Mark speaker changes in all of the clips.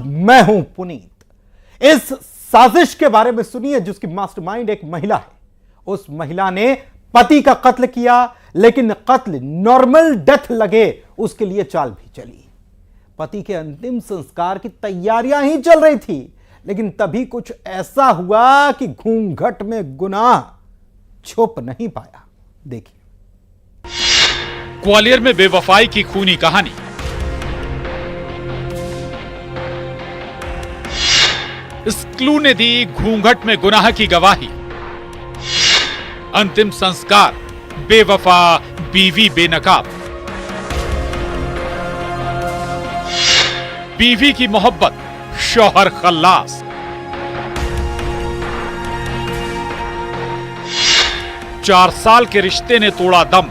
Speaker 1: मैं हूं पुनीत। इस साजिश के बारे में सुनिए जिसकी मास्टरमाइंड एक महिला है। उस महिला ने पति का कत्ल किया, लेकिन कत्ल नॉर्मल डेथ लगे उसके लिए चाल भी चली। पति के अंतिम संस्कार की तैयारियां ही चल रही थी, लेकिन तभी कुछ ऐसा हुआ कि घूंघट में गुनाह छुप नहीं पाया। देखिए
Speaker 2: ग्वालियर में बेवफाई की खूनी कहानी। इस क्लू ने दी घूंघट में गुनाह की गवाही। अंतिम संस्कार बेवफा बीवी बेनकाब। बीवी की मोहब्बत शौहर खल्लास। चार साल के रिश्ते ने तोड़ा दम।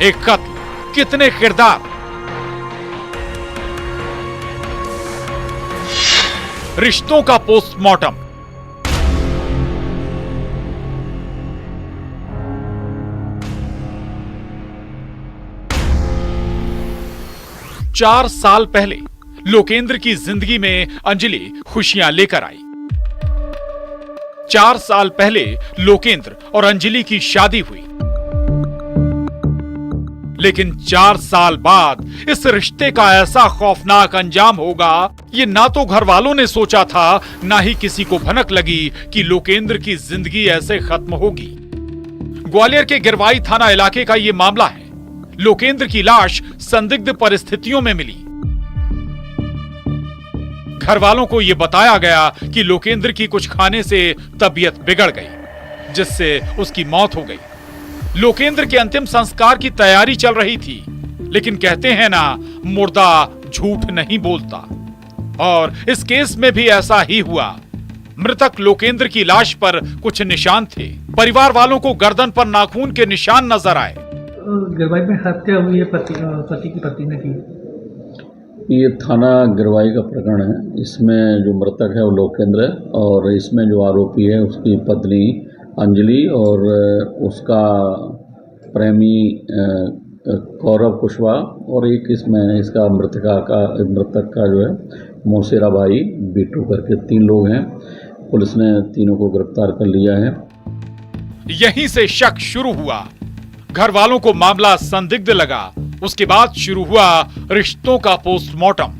Speaker 2: एक कत्ल, कितने किरदार। रिश्तों का पोस्टमार्टम। चार साल पहले लोकेंद्र की जिंदगी में अंजलि खुशियां लेकर आई। 4 साल पहले लोकेंद्र और अंजलि की शादी हुई, लेकिन 4 साल बाद इस रिश्ते का ऐसा खौफनाक अंजाम होगा, ये ना तो घर वालों ने सोचा था, ना ही किसी को भनक लगी कि लोकेंद्र की जिंदगी ऐसे खत्म होगी। ग्वालियर के गिरवाई थाना इलाके का ये मामला है। लोकेंद्र की लाश संदिग्ध परिस्थितियों में मिली। घर वालों को यह बताया गया कि लोकेंद्र की कुछ खाने से तबीयत बिगड़ गई, जिससे उसकी मौत हो गई। लोकेंद्र के अंतिम संस्कार की तैयारी चल रही थी, लेकिन कहते हैं ना, मुर्दा झूठ नहीं बोलता। और इस केस में भी ऐसा ही हुआ। मृतक लोकेंद्र की लाश पर कुछ निशान थे। परिवार वालों को गर्दन पर नाखून के निशान नजर आए।
Speaker 3: गिरवाई में हत्या हुई है, पति की पत्नी ने की।
Speaker 4: ये थाना गिरवाई का प्रकरण है। इसमें जो मृतक है वो लोकेंद्र है, और इसमें जो आरोपी है उसकी पत्नी अंजलि और उसका प्रेमी गौरव कुशवाहा, और एक इसमें इसका मृतक का जो है मोसेरा भाई बिट्टू करके 3 लोग हैं। पुलिस ने तीनों को गिरफ्तार कर लिया है।
Speaker 2: यहीं से शक शुरू हुआ। घर वालों को मामला संदिग्ध लगा। उसके बाद शुरू हुआ रिश्तों का पोस्टमार्टम।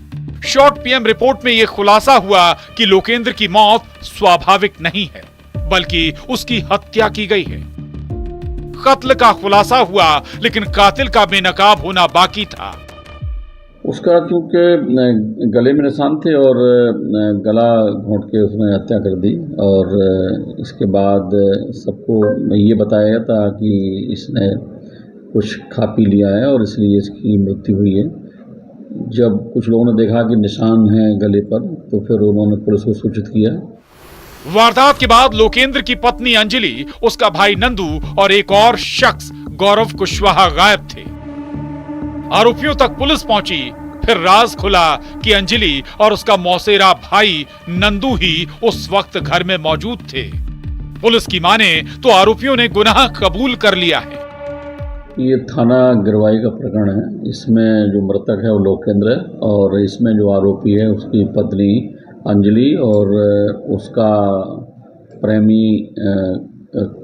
Speaker 2: शॉर्ट पीएम रिपोर्ट में यह खुलासा हुआ कि लोकेंद्र की मौत स्वाभाविक नहीं है, बल्कि उसकी हत्या की गई है। कत्ल का खुलासा हुआ, लेकिन कातिल का बेनकाब होना बाकी था।
Speaker 4: उसका क्योंकि गले में निशान थे और गला घोंट के उसने हत्या कर दी, और इसके बाद सबको ये बताया गया था कि इसने कुछ खा पी लिया है और इसलिए इसकी मृत्यु हुई है। जब कुछ लोगों ने देखा कि निशान है गले पर, तो फिर उन्होंने पुलिस को सूचित किया।
Speaker 2: वारदात के बाद लोकेंद्र की पत्नी अंजलि, उसका भाई नंदू और एक और शख्स गौरव कुशवाहा गायब थे। आरोपियों तक पुलिस पहुंची, फिर राज खुला कि अंजलि और उसका मौसेरा भाई नंदू ही उस वक्त घर में मौजूद थे। पुलिस की माने तो आरोपियों ने गुनाह कबूल कर लिया है।
Speaker 4: ये थाना गिरवाई का प्रकरण है। इसमें जो मृतक है वो लोकेंद्र है, और इसमें जो आरोपी है उसकी पत्नी अंजलि और उसका प्रेमी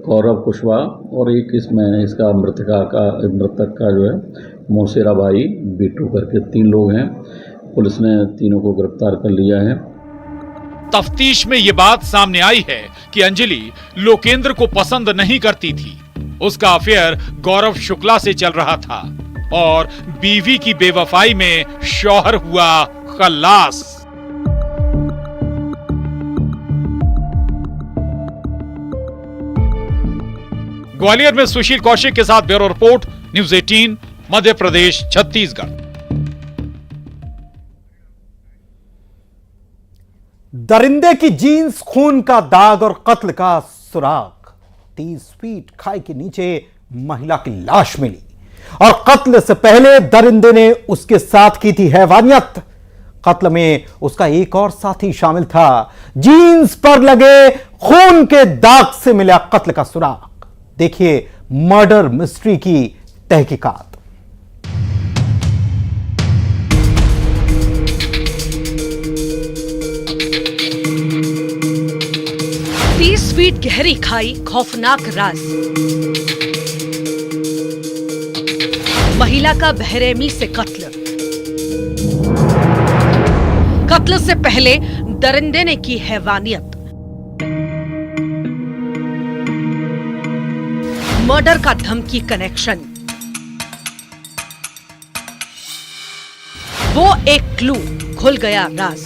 Speaker 4: गौरव कुशवाहा, और एक इसमें इसका मृतक का जो है मोसेरा भाई बिट्टू करके 3 लोग हैं। पुलिस ने तीनों को गिरफ्तार कर लिया है।
Speaker 2: तफ्तीश में ये बात सामने आई है कि अंजलि लोकेंद्र को पसंद नहीं करती थी। उसका अफेयर गौरव शुक्ला से चल रहा था, और बीवी की बेवफाई में शौहर हुआ खल्लास। ग्वालियर में सुशील कौशिक के साथ bureau report, news 18, Madhya Pradesh, Chhattisgarh.
Speaker 1: दरिंदे की जीन्स, खून का दाग और कत्ल का सुराग। 30 फीट खाई के नीचे महिला की लाश मिली, और कत्ल से पहले दरिंदे ने उसके साथ की थी हैवानियत। कत्ल में उसका एक और साथी शामिल था। जीन्स पर लगे खून के दाग से मिला कत्ल का सुराग। देखिए मर्डर मिस्ट्री की तहकीकात।
Speaker 5: 30 फीट गहरी खाई, खौफनाक राज। महिला का बहरहमी से कत्ल। कत्ल से पहले दरिंदे ने की हैवानियत। मर्डर का धमकी कनेक्शन। वो एक क्लू, खुल गया राज।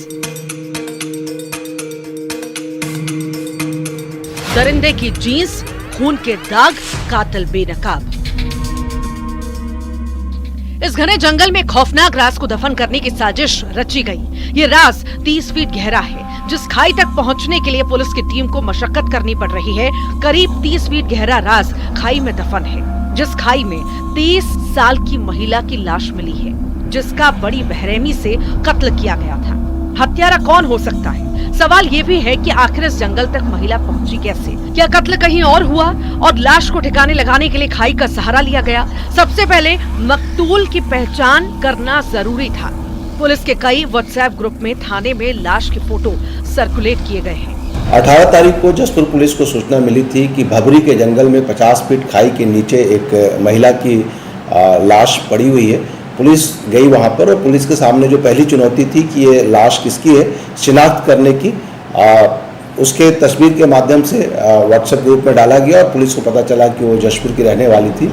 Speaker 5: दरिंदे की जींस, खून के दाग, कातिल बेनकाब। इस घने जंगल में खौफनाक राज को दफन करने की साजिश रची गई। ये राज 30 फीट गहरा है, जिस खाई तक पहुंचने के लिए पुलिस की टीम को मशक्कत करनी पड़ रही है। करीब 30 फीट गहरा राज खाई में दफन है, जिस खाई में 30 साल की महिला की लाश मिली है, जिसका बड़ी बेरहमी से कत्ल किया गया था। हत्यारा कौन हो सकता है? सवाल ये भी है कि आखिर इस जंगल तक महिला पहुंची कैसे? क्या कत्ल कहीं और हुआ और लाश को ठिकाने लगाने के लिए खाई का सहारा लिया गया? सबसे पहले मकतूल की पहचान करना जरूरी था। पुलिस के कई व्हाट्सएप ग्रुप में थाने में लाश के फोटो सर्कुलेट किए गए हैं।
Speaker 6: 18 तारीख को जसपुर पुलिस को सूचना मिली थी कि भबरी के जंगल में 50 फीट खाई के नीचे एक महिला की लाश पड़ी हुई है। पुलिस गई वहां पर और पुलिस के सामने जो पहली चुनौती थी कि ये लाश किसकी है, शिनाख्त करने की, उसके तस्वीर के माध्यम से व्हाट्सएप ग्रुप में डाला गया और पुलिस को पता चला कि वो जशपुर की रहने वाली थी।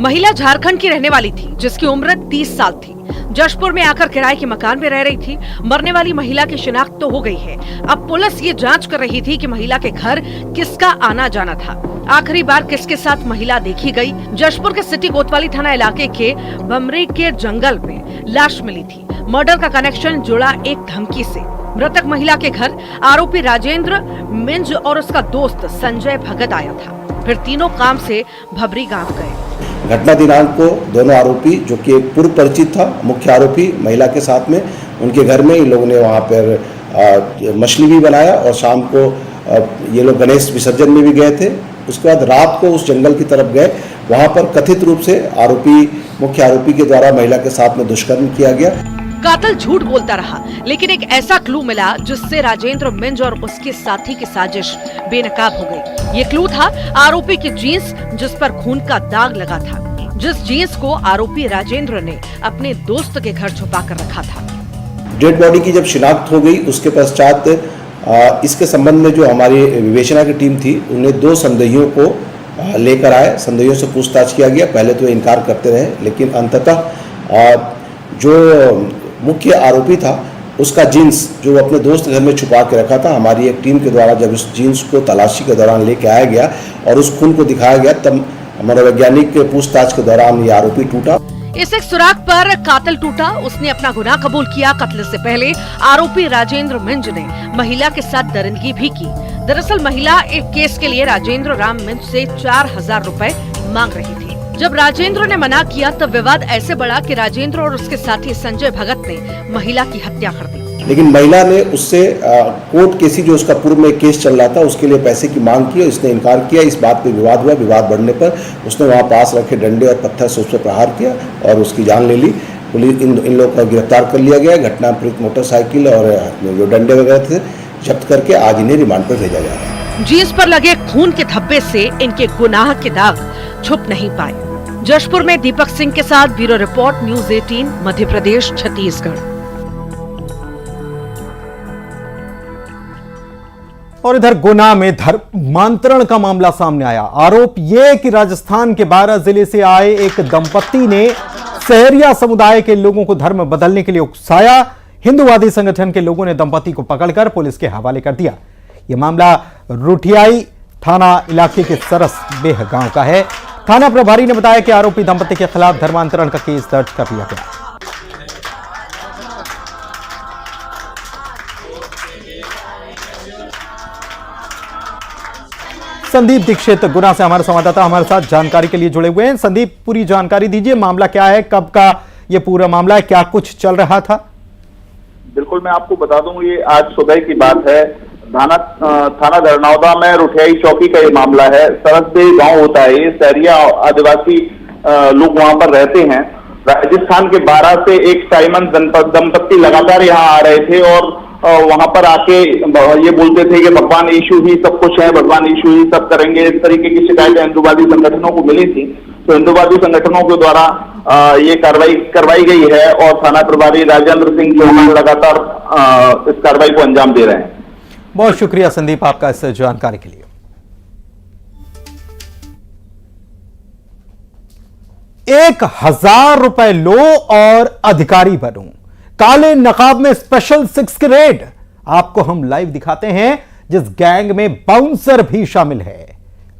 Speaker 5: महिला झारखंड की रहने वाली थी, जिसकी उम्र 30 साल थी। जशपुर में आकर किराए के मकान में रह रही थी। मरने वाली महिला की शिनाख्त तो हो गई है। अब पुलिस ये जांच कर रही थी कि महिला के घर किसका आना जाना था, आखिरी बार किसके साथ महिला देखी गई। जशपुर के सिटी कोतवाली थाना इलाके के भमरी के जंगल में लाश मिली थी। मर्डर का कनेक्शन जुड़ा एक धमकी से। मृतक महिला के घर आरोपी राजेंद्र मिंज और उसका दोस्त संजय भगत आया था। फिर तीनों काम से भबरी गांव गए।
Speaker 6: घटना दिनांक को दोनों आरोपी, जो कि एक पूर्व परिचित था मुख्य आरोपी महिला के साथ में, उनके घर में इन लोगों ने वहां पर मछली भी बनाया और शाम को ये लोग गणेश विसर्जन में भी गए थे। उसके बाद रात को उस जंगल की तरफ गए। वहां पर कथित रूप से मुख्य आरोपी के द्वारा महिला के साथ में दुष्कर्म किया गया।
Speaker 5: कातिल झूठ बोलता रहा, लेकिन एक ऐसा क्लू मिला जिससे राजेंद्र मिंज और उसके साथी की साजिश बेनकाब हो गई। ये क्लू था आरोपी की जीन्स, जिस पर खून का दाग लगा था, जिस जीन्स को आरोपी राजेंद्र ने अपने दोस्त के घर छुपा कर रखा था।
Speaker 6: डेड बॉडी की जब शिनाख्त हो गई, उसके पश्चात इसके संबंध में जो हमारी विवेचना की टीम थी, उन्हें 2 संदेहियों को लेकर आए। संदेहियों से पूछताछ किया गया। पहले तो इनकार करते रहे, लेकिन अंततः जो मुख्य आरोपी था उसका जीन्स जो अपने दोस्त घर में छुपा के रखा था, हमारी एक टीम के द्वारा जब उस जीन्स को तलाशी के दौरान लेके आया गया और उस खून को दिखाया गया, तब हमारे वैज्ञानिक के पूछताछ के दौरान ये आरोपी टूटा।
Speaker 5: इस एक सुराग पर कातिल टूटा। उसने अपना गुनाह कबूल किया। कत्ल से पहले आरोपी राजेंद्र मिंज ने महिला के साथ दरिंदगी भी की। दरअसल महिला एक केस के लिए राजेंद्र राम मिंज से 4000 रुपए मांग रही थी। जब राजेंद्र ने मना किया तब विवाद ऐसे बढ़ा कि राजेंद्र और उसके साथी संजय भगत ने महिला की हत्या कर दी।
Speaker 6: लेकिन महिला ने उससे कोर्ट केसी जो उसका पूर्व में केस चल रहा था, उसके लिए पैसे की मांग की। इसने इनकार किया। इस बात पे विवाद हुआ। विवाद बढ़ने पर उसने वहां पास रखे डंडे और पत्थर से उस पर प्रहार किया और उसकी जान ले ली। पुलिस इन लोगों को गिरफ्तार कर लिया गया। घटना प्रयुक्त मोटरसाइकिल और जो डंडे वगैरह थे जब्त करके आज इन्हें रिमांड पर भेजा जा रहा है।
Speaker 5: जींस पर लगे खून के धब्बे से इनके गुनाह के दाग छुप नहीं पाए। जशपुर में दीपक सिंह के साथ bureau report, news 18, Madhya Pradesh, Chhattisgarh.
Speaker 1: और इधर गुना में धर्मांतरण का मामला सामने आया। आरोप यह कि राजस्थान के 12 जिले से आए एक दंपत्ति ने सहरिया समुदाय के लोगों को धर्म बदलने के लिए उकसाया। हिंदूवादी संगठन के लोगों ने दंपत्ति को पकड़कर पुलिस के हवाले कर दिया। यह मामला रुठियाई थाना इलाके के सरस बेह गांव का है। थाना प्रभारी ने बताया कि आरोपी दंपति के खिलाफ धर्मांतरण का केस दर्ज कर लिया गया। संदीप दीक्षित गुना से हमारे संवाददाता हमारे साथ जानकारी के लिए जुड़े हुए हैं। संदीप, पूरी जानकारी दीजिए, मामला क्या है, कब का ये पूरा मामला है, क्या कुछ चल रहा था?
Speaker 7: बिल्कुल, मैं आपको बता दूं, ये आज सुबह की बात है। थाना धरनौदा में रुठियाई चौकी का ये मामला है। सरसदेई गांव होता है, ये सहरिया आदिवासी लोग वहां पर रहते हैं। राजस्थान के 12 से एक साइमन दंपत्ति लगातार यहाँ आ रहे थे और वहां पर आके ये बोलते थे कि भगवान यीशु ही सब कुछ है, भगवान यीशु ही सब करेंगे। इस तरीके की शिकायतें हिंदूवादी संगठनों को मिली थी, तो हिंदूवादी संगठनों के द्वारा ये कार्रवाई करवाई गई है और थाना प्रभारी राजेंद्र सिंह चौहान लगातार इस कार्रवाई को अंजाम दे रहे हैं।
Speaker 1: बहुत शुक्रिया संदीप आपका इस जानकारी के लिए। ₹1000 लो और अधिकारी बनो, काले नकाब में स्पेशल 6 की रेड। आपको हम लाइव दिखाते हैं, जिस गैंग में बाउंसर भी शामिल है।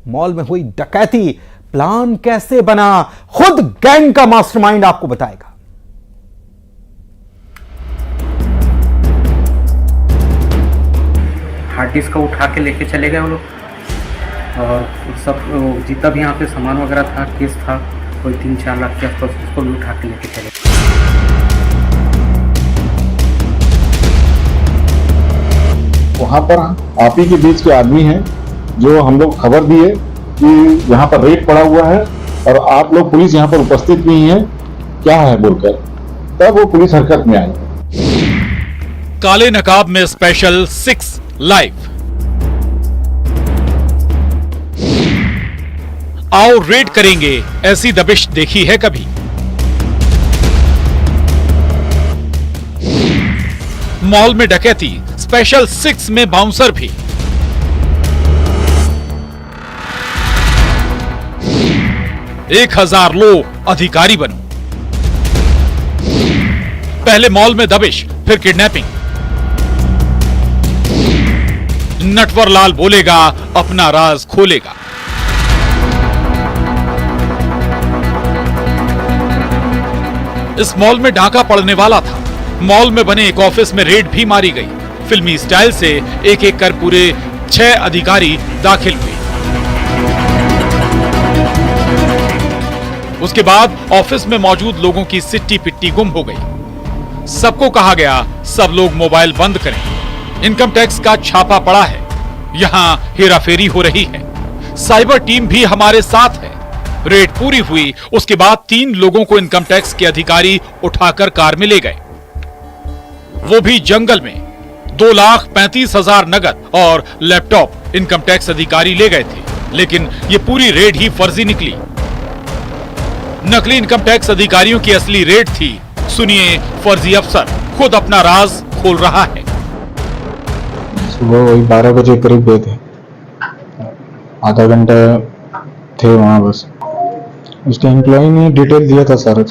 Speaker 1: मॉल में हुई डकैती, प्लान कैसे बना, खुद गैंग का मास्टरमाइंड आपको बताएगा।
Speaker 8: हार्ड डिस्क को उठा के लेके चले गए वो लोग और सब जितना भी यहाँ पे सामान वगैरह था, केस था, कोई 3-4 लाख के आसपास, उसको भी उठा के लेके चले गए।
Speaker 9: वहाँ पर आप ही के बीच के आदमी हैं जो हम लोग खबर दिए कि यहाँ पर रेड पड़ा हुआ है और आप लोग पुलिस यहाँ पर उपस्थित नहीं है, क्या है बोलकर, तब वो पुलिस हरकत में आई।
Speaker 2: काले नकाब में स्पेशल 6 लाइव। आओ रेड करेंगे, ऐसी दबिश देखी है कभी? मॉल में डकैती, स्पेशल 6 में बाउंसर भी। $1000 लो, अधिकारी बनो। पहले मॉल में दबिश, फिर किडनैपिंग। नटवर लाल बोलेगा, अपना राज खोलेगा। इस मॉल में डाका पड़ने वाला था। मॉल में बने एक ऑफिस में रेड भी मारी गई। फिल्मी स्टाइल से एक एक कर पूरे 6 अधिकारी दाखिल हुए। उसके बाद ऑफिस में मौजूद लोगों की सिट्टी पिट्टी गुम हो गई। सबको कहा गया, सब लोग मोबाइल बंद करें। इनकम टैक्स का छापा पड़ा है, यहां हेराफेरी हो रही है। साइबर टीम भी हमारे साथ है। रेड पूरी हुई, उसके बाद 3 लोगों को इनकम टैक्स के अधिकारी उठाकर कार में ले गए, वो भी जंगल में। 2,35,000 नगद और लैपटॉप इनकम टैक्स अधिकारी ले गए थे, लेकिन ये पूरी रेड ही फर्जी निकली। नकली इनकम टैक्स अधिकारियों की असली रेड थी। सुनिए, फर्जी अफसर खुद अपना राज खोल रहा है।
Speaker 9: सुबह वही 12 बजे करीब गए थे, आधा घंटा थे वहाँ बस। उसके एम्प्लॉय ने डिटेल दिया था सारा।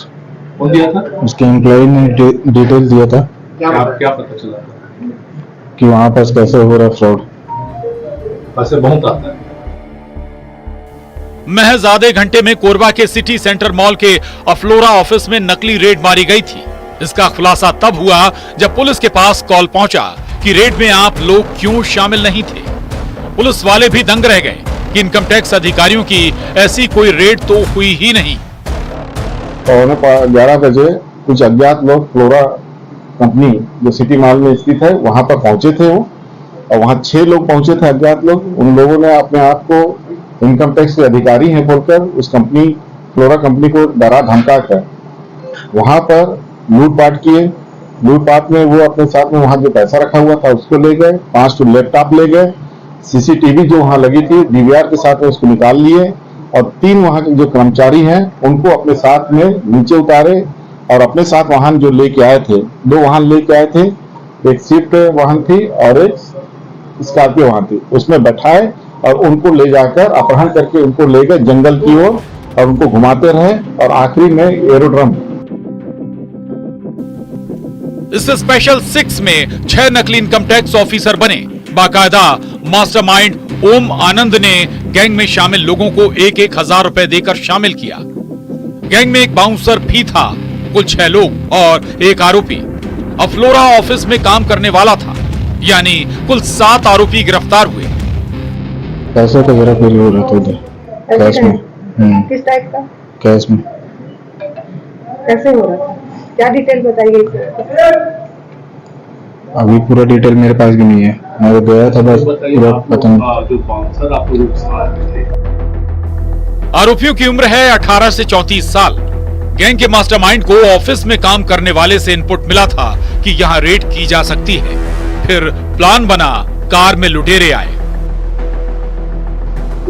Speaker 10: कौन दिया था?
Speaker 9: उसके एम्प्लॉय ने डिटेल दिया था।
Speaker 10: क्या पता चला
Speaker 9: कि वहाँ पर कैसे हो रहा फ्रॉड।
Speaker 10: पैसे बहुत आता है।
Speaker 2: महज आधे घंटे में कोरबा के सिटी सेंटर मॉल के अफ्लोरा ऑफिस में नकली रेड मारी गई थी। इसका खुलासा तब हुआ जब पुलिस के पास कॉल पहुंचा कि रेड में आप लोग क्यों शामिल नहीं थे। पुलिस वाले भी दंग रह गए कि इनकम टैक्स अधिकारियों की ऐसी कोई रेड तो हुई ही नहीं।
Speaker 9: 11 बजे कुछ अज्ञात लोग फ्लोरा कंपनी जो सिटी मॉल में स्थित है वहां पर पहुंचे थे वो, और वहां 6 लोग पहुंचे थे अज्ञात लोग। उन लोगों ने अपने आप को इनकम टैक्स के अधिकारी हैं बोलकर उस कंपनी फ्लोरा कंपनी को डरा धमका कर वहां पर लूटपाट किए। लूटपाट में वो अपने साथ में वहां जो पैसा रखा हुआ था उसको ले गए, 5 लैपटॉप ले गए, सीसीटीवी जो वहां लगी थी डीवीआर के साथ में उसको निकाल लिए, और 3 वहां के जो कर्मचारी हैं उनको अपने साथ में नीचे उतारे और अपने साथ वाहन जो लेके आए थे, 2 वाहन लेके आए थे, एक स्विफ्ट वाहन थी और एक स्कॉर्पियो वाहन थी, उसमें बैठाए और उनको ले जाकर अपहरण करके उनको ले गए जंगल की ओर और उनको घुमाते रहे और आखिरी में एरोड्रम।
Speaker 2: इस स्पेशल 6 में 6 नकली इनकम टैक्स ऑफिसर बने। बाकायदा मास्टरमाइंड ओम आनंद ने गैंग में शामिल लोगों को एक हजार रुपए देकर शामिल किया। गैंग में एक बाउंसर भी था, कुल 6 लोग और एक आरोपी। अफ्लोरा ऑफिस में काम करने वाला था, यानी कुल 7 आरोपी गिरफ्तार हुए।
Speaker 9: पैसे तो मेरा बिल हो रहा था उधर कैश में।
Speaker 11: किस टाइप का?
Speaker 9: कैश में।
Speaker 11: कैसे हो रहा था? क्या डिटेल बताइए?
Speaker 9: अभी पूरा डिटेल मेरे पास भी नहीं है, मैं वो गया था बस पूरा पता नहीं।
Speaker 10: जो बाउंसर आपको जो साथ थे,
Speaker 2: आरोपियों की उम्र है 18 से 34 साल। गैंग के मास्टरमाइंड को ऑफिस में काम करने वाले से इनपुट मिला था कि यहाँ रेड की जा सकती है। फिर प्लान बना, कार में लुटेरे आए।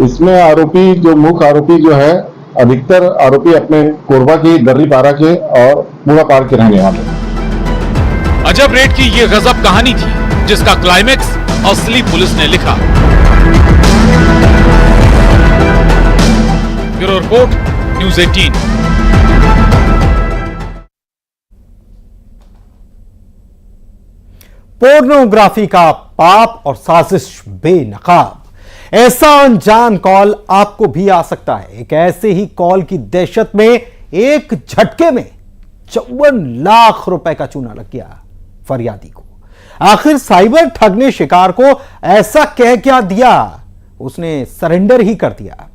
Speaker 9: इसमें आरोपी जो मुख्य आरोपी जो है, अधिकतर आरोपी अपने कोरबा की दर्रीपारा के और पूरा पार के रहने वाले।
Speaker 2: अजब रेड की ये गजब कहानी थी जिसका क्लाइमेक्स असली पुलिस ने लिखा। Bureau report, news 18।
Speaker 1: पोर्नोग्राफी का पाप और साजिश बेनकाब। ऐसा अनजान कॉल आपको भी आ सकता है। एक ऐसे ही कॉल की दहशत में एक झटके में 54 लाख रुपए का चूना लग गया फरियादी को। आखिर साइबर ठग ने शिकार को ऐसा कह क्या दिया, उसने सरेंडर ही कर दिया।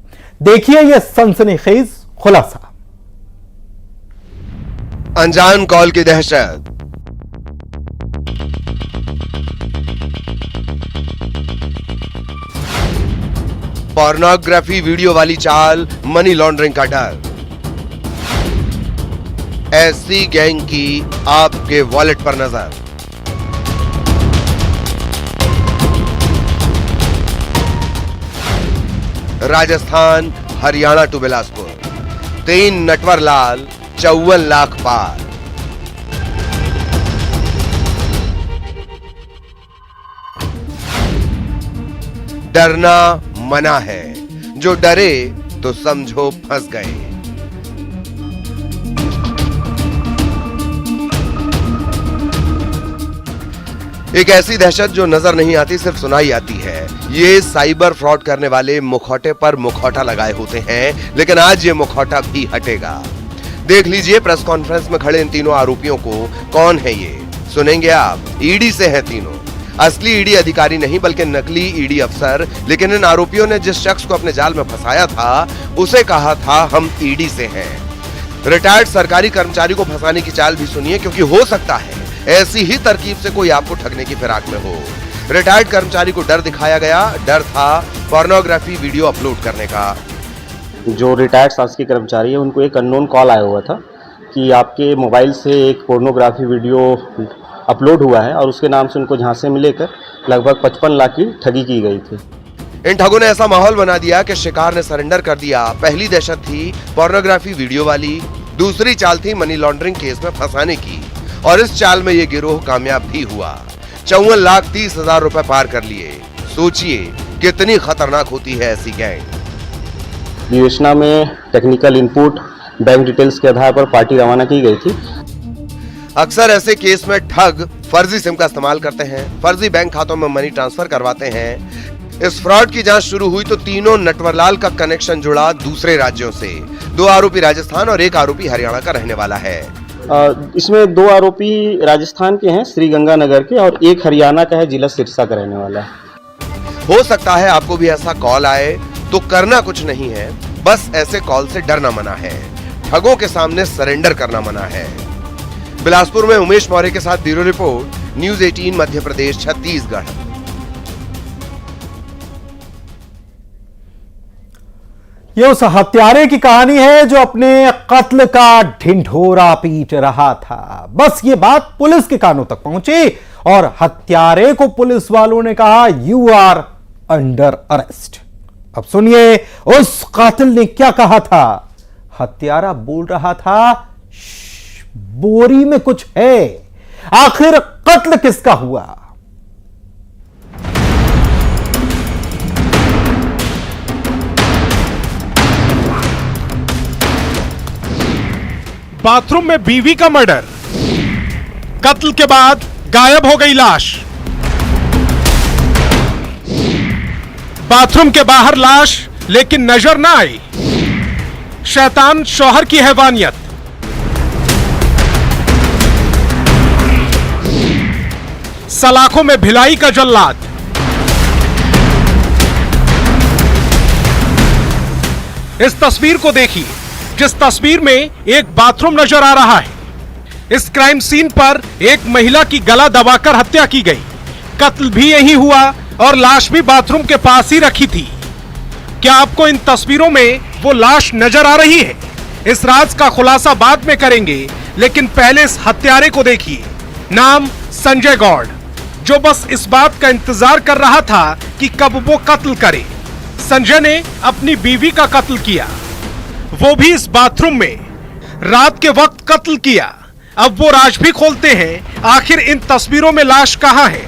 Speaker 1: देखिए यह सनसनीखेज खुलासा।
Speaker 11: अनजान कॉल की दहशत। पोर्नोग्राफी वीडियो वाली चाल, मनी लॉन्ड्रिंग का डर। ऐसी गैंग की आपके वॉलेट पर नजर। राजस्थान हरियाणा टू बिलासपुर, 3 नटवर लाल, 54 लाख पार। डरना मना है, जो डरे तो समझो फंस गए। एक ऐसी दहशत जो नजर नहीं आती, सिर्फ सुनाई आती है। ये साइबर फ्रॉड करने वाले मुखौटे पर मुखौटा लगाए होते हैं, लेकिन आज ये मुखौटा भी हटेगा। देख लीजिए प्रेस कॉन्फ्रेंस में खड़े इन तीनों आरोपियों को। कौन है ये, सुनेंगे आप। ईडी से हैं तीनों। असली ईडी अधिकारी नहीं बल्कि नकली ईडी अफसर। लेकिन इन आरोपियों ने जिस शख्स को अपने जाल में फंसाया था, उसे कहा था हम ईडी से हैं। रिटायर्ड सरकारी कर्मचारी को फंसाने की चाल भी सुनिए, क्योंकि हो सकता है ऐसी ही तरकीब से कोई आपको ठगने की फिराक में हो। रिटायर्ड कर्मचारी को डर दिखाया गया। डर था पोर्नोग्राफी वीडियो अपलोड करने का।
Speaker 12: जो रिटायर्ड शासकीय कर्मचारी है, उनको एक अननोन कॉल आया हुआ था कि आपके मोबाइल से एक पोर्नोग्राफी वीडियो अपलोड हुआ है और उसके नाम से उनको झांसे में लेकर लगभग 55 लाख की ठगी की गई थी।
Speaker 11: इन ठगों ने ऐसा माहौल बना दिया कि शिकार ने सरेंडर कर दिया। पहली दहशत थी पोर्नोग्राफी वीडियो वाली, दूसरी चाल थी मनी लॉन्ड्रिंग केस में फंसाने की, और इस चाल में ये गिरोह कामयाब भी हुआ। 54,30,000 रुपए पार कर लिए। सोचिए कितनी खतरनाक होती है ऐसी गैंग।
Speaker 12: विवेचना में टेक्निकल इनपुट, बैंक डिटेल्स के आधार पर पार्टी रवाना की गई थी।
Speaker 11: अक्सर ऐसे केस में ठग फर्जी सिम का इस्तेमाल करते हैं, फर्जी बैंक खातों में मनी ट्रांसफर करवाते हैं। इस फ्रॉड की जांच शुरू हुई तो तीनों नटवरलाल का कनेक्शन जुड़ा दूसरे राज्यों से। 2 आरोपी राजस्थान और 1 आरोपी हरियाणा का रहने वाला है।
Speaker 12: इसमें 2 आरोपी राजस्थान के हैं, श्री गंगानगर के, और 1 हरियाणा का है, जिला सिरसा का रहने वाला है।
Speaker 11: हो सकता है आपको भी ऐसा कॉल आए, तो करना कुछ नहीं है, बस ऐसे कॉल से डरना मना है। ठगों के सामने सरेंडर करना मना है। बिलासपुर में उमेश मौर्य के साथ bureau report, news 18 Madhya Pradesh Chhattisgarh.
Speaker 1: यह उस हत्यारे की कहानी है जो अपने कत्ल का ढिंढोरा पीट रहा था। बस ये बात पुलिस के कानों तक पहुंची और हत्यारे को पुलिस वालों ने कहा, यू आर अंडर अरेस्ट। अब सुनिए उस कातिल ने क्या कहा था। हत्यारा बोल रहा था, बोरी में कुछ है। आखिर कत्ल किसका हुआ?
Speaker 13: बाथरूम में बीवी का मर्डर, कत्ल के बाद गायब हो गई लाश। बाथरूम के बाहर लाश लेकिन नजर ना आई। शैतान शौहर की हैवानियत। सलाखों में भिलाई का जल्लाद। इस तस्वीर को देखिए, जिस तस्वीर में एक बाथरूम नजर आ रहा है। इस क्राइम सीन पर एक महिला की गला दबाकर हत्या की गई। कत्ल भी यही हुआ और लाश भी बाथरूम के पास ही रखी थी। क्या आपको इन तस्वीरों में वो लाश नजर आ रही है? इस राज का खुलासा बाद में करेंगे, लेकिन पहले इस हत्यारे को देखिए। नाम संजय गौड़, जो बस इस बात का इंतजार कर रहा था कि कब वो कत्ल करे। संजय ने अपनी बीवी का कत्ल किया, वो भी इस बाथरूम में। रात के वक्त कत्ल किया। अब वो राज भी खोलते हैं, आखिर इन तस्वीरों में लाश कहां है?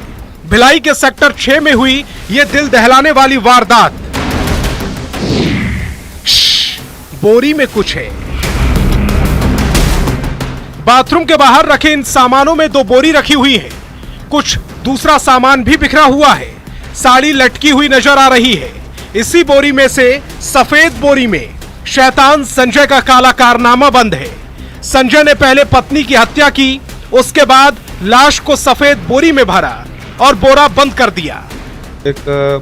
Speaker 13: भिलाई के सेक्टर 6 में हुई ये दिल दहलाने वाली वारदात। बोरी में कुछ है। बाथरूम के बाहर रखे इन सामानों में 2 बोरी रखी हुई है। कुछ दूसरा सामान भी बिखरा हुआ है। साड़ी लटकी हुई नजर आ रही है। इसी बोरी में से सफेद बोरी में शैतान संजय का काला कारनामा बंद है। संजय ने पहले पत्नी की हत्या की, उसके बाद लाश को सफेद बोरी में भरा और बोरा बंद कर दिया।
Speaker 14: एक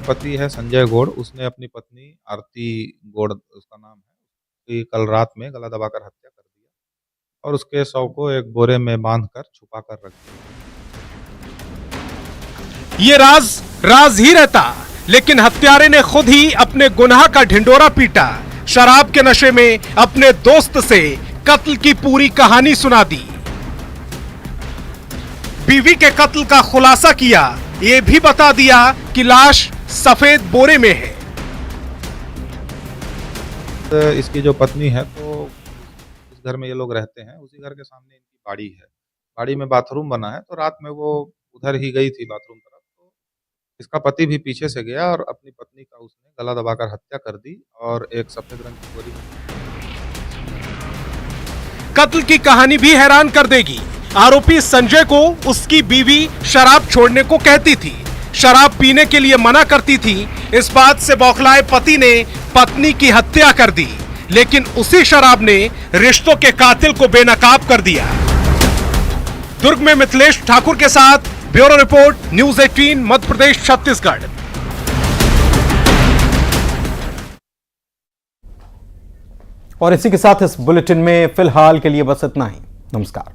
Speaker 14: पति है संजय गौड़, उसने अपनी पत्नी आरती गौड़ उसका नाम है, कल रात में गला दबाकर हत्या कर दिया और उसके शव को एक बोरे में बांधकर छुपा कर रख दिया।
Speaker 13: ये राज ही रहता, लेकिन हत्यारे ने खुद ही अपने गुनाह का ढिंडोरा पीटा। शराब के नशे में अपने दोस्त से कत्ल की पूरी कहानी सुना दी। बीवी के कत्ल का खुलासा किया, ये भी बता दिया कि लाश सफेद बोरे में है।
Speaker 14: इसकी जो पत्नी है, तो इस घर में ये लोग रहते हैं, उसी घर के सामने इनकी बाड़ी है। बाड़ी में बाथरूम बना है, तो रात में वो उधर ही गई थी बाथरूम तरफ। तो इसका पति भी पीछे से गया और अपनी पत्नी का उसने गला दबाकर हत्या कर दी और एक सफेद रंग की बोरी में।
Speaker 13: कत्ल की कहानी भी हैरान कर देगी। आरोपी संजय को उसकी बीवी शराब छोड़ने को कहती थी, शराब पीने के लिए मना करती थी। इस बात से बौखलाए पति ने पत्नी की हत्या कर दी, लेकिन उसी शराब ने रिश्तों के कातिल को बेनकाब कर दिया। दुर्ग में मिथिलेश ठाकुर के साथ bureau report, news 18 Madhya Pradesh Chhattisgarh.
Speaker 1: और इसी के साथ इस बुलेटिन में फिलहाल के लिए बस इतना ही। नमस्कार।